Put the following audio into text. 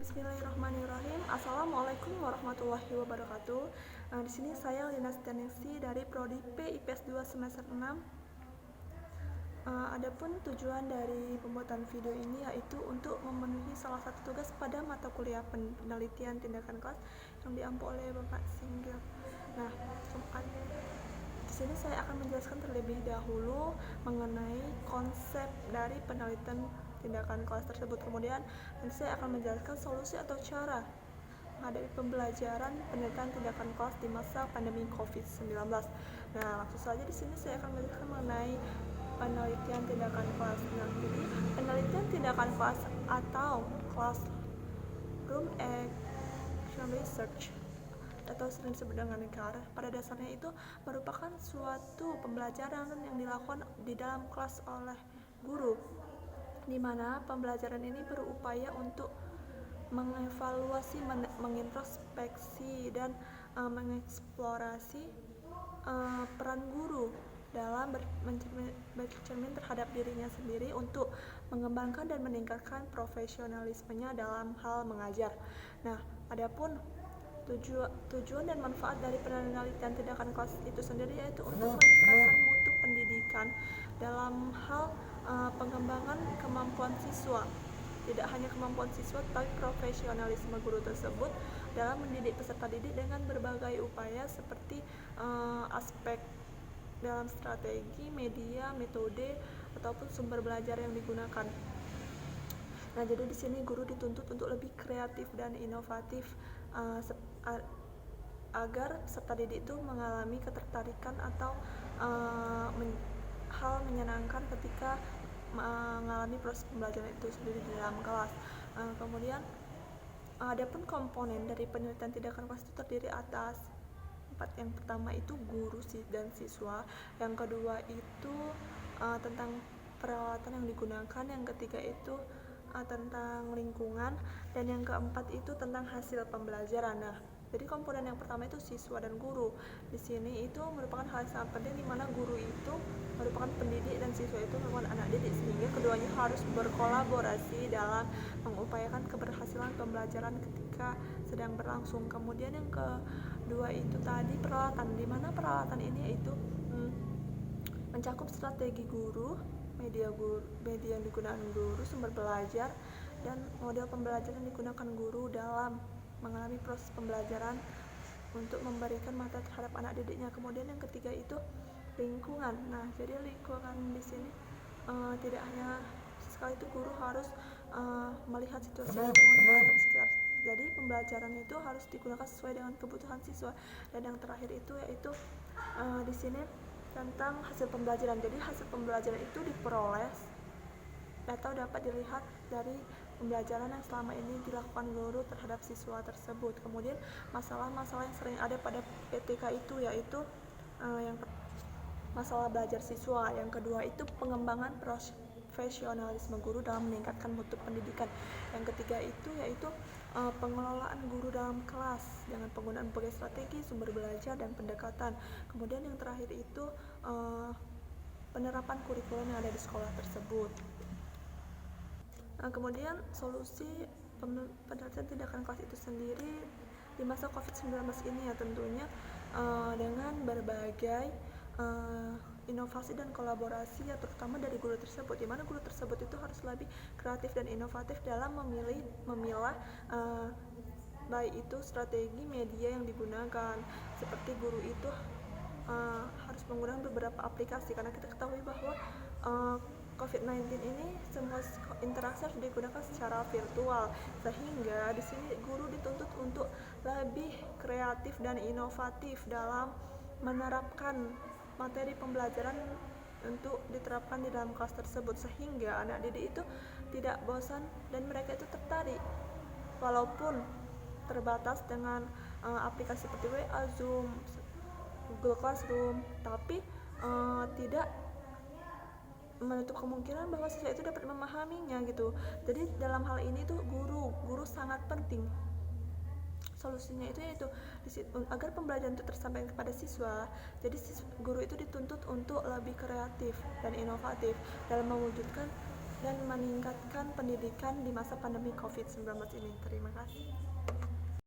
Bismillahirrahmanirrahim. Assalamualaikum warahmatullahi wabarakatuh. Di sini saya Lina Setianingsi dari Prodi IPS 2 semester 6. Adapun tujuan dari pembuatan video ini yaitu untuk memenuhi salah satu tugas pada mata kuliah penelitian tindakan kelas yang diampu oleh Bapak Singgil. Nah, di sini saya akan menjelaskan terlebih dahulu mengenai konsep dari penelitian tindakan kelas tersebut. Kemudian nanti saya akan menjelaskan solusi atau cara menghadapi pembelajaran penelitian tindakan kelas di masa pandemi COVID-19. Nah, langsung saja di sini saya akan menjelaskan mengenai penelitian tindakan kelas. Nah, jadi penelitian tindakan kelas atau classroom action research atau sering disebut dengan CAR, pada dasarnya itu merupakan suatu pembelajaran yang dilakukan di dalam kelas oleh guru, di mana pembelajaran ini berupaya untuk mengevaluasi, mengintrospeksi, dan mengeksplorasi peran guru dalam bercermin terhadap dirinya sendiri untuk mengembangkan dan meningkatkan profesionalismenya dalam hal mengajar. Nah, adapun tujuan dan manfaat dari penelitian tindakan kelas itu sendiri yaitu untuk meningkatkan mutu pendidikan dalam hal pengembangan kemampuan siswa. Tidak hanya kemampuan siswa, tapi profesionalisme guru tersebut dalam mendidik peserta didik dengan berbagai upaya seperti aspek dalam strategi, media, metode, ataupun sumber belajar yang digunakan. Nah, jadi di sini guru dituntut untuk lebih kreatif dan inovatif agar peserta didik itu mengalami ketertarikan atau hal menyenangkan ketika mengalami proses pembelajaran itu sendiri di dalam kelas. Kemudian adapun komponen dari penelitian tindakan kelas itu terdiri atas 4. Yang pertama itu guru dan siswa, yang kedua itu tentang peralatan yang digunakan, yang ketiga itu tentang lingkungan, dan yang keempat itu tentang hasil pembelajaran. Nah, jadi komponen yang pertama itu siswa dan guru. Di sini itu merupakan hal yang sangat penting, di mana guru itu merupakan pendidik dan siswa itu merupakan anak didik, sehingga keduanya harus berkolaborasi dalam mengupayakan keberhasilan pembelajaran ketika sedang berlangsung. Kemudian yang kedua itu tadi peralatan, di mana peralatan ini yaitu mencakup strategi guru, media yang digunakan guru, sumber belajar, dan model pembelajaran yang digunakan guru dalam mengalami proses pembelajaran untuk memberikan materi terhadap anak didiknya. Kemudian yang ketiga itu lingkungan. Nah, jadi lingkungan di sini tidak hanya sekali itu guru harus melihat situasi lingkungan yang ada di sekitar. Jadi pembelajaran itu harus digunakan sesuai dengan kebutuhan siswa. Dan yang terakhir itu yaitu di sini tentang hasil pembelajaran. Jadi hasil pembelajaran itu diperoleh atau dapat dilihat dari pembelajaran yang selama ini dilakukan guru terhadap siswa tersebut. Kemudian masalah-masalah yang sering ada pada PTK itu yaitu yang masalah belajar siswa, yang kedua itu pengembangan profesionalisme guru dalam meningkatkan mutu pendidikan, yang ketiga itu yaitu pengelolaan guru dalam kelas dengan penggunaan berbagai strategi, sumber belajar, dan pendekatan. Kemudian yang terakhir itu penerapan kurikulum yang ada di sekolah tersebut. Kemudian solusi penelitian tindakan kelas itu sendiri di masa COVID-19 ini ya tentunya dengan berbagai inovasi dan kolaborasi ya terutama dari guru tersebut, di mana guru tersebut itu harus lebih kreatif dan inovatif dalam memilah baik itu strategi media yang digunakan, seperti guru itu harus menggunakan beberapa aplikasi karena kita ketahui bahwa COVID-19 ini semua interaksi harus digunakan secara virtual, sehingga di sini guru dituntut untuk lebih kreatif dan inovatif dalam menerapkan materi pembelajaran untuk diterapkan di dalam kelas tersebut, sehingga anak didik itu tidak bosan dan mereka itu tertarik walaupun terbatas dengan aplikasi seperti WA, Zoom, Google Classroom, tapi tidak menutup kemungkinan bahwa siswa itu dapat memahaminya gitu. Jadi dalam hal ini tuh guru sangat penting. Solusinya itu yaitu agar pembelajaran itu tersampaikan kepada siswa, jadi guru itu dituntut untuk lebih kreatif dan inovatif dalam mewujudkan dan meningkatkan pendidikan di masa pandemi COVID-19 ini. Terima kasih.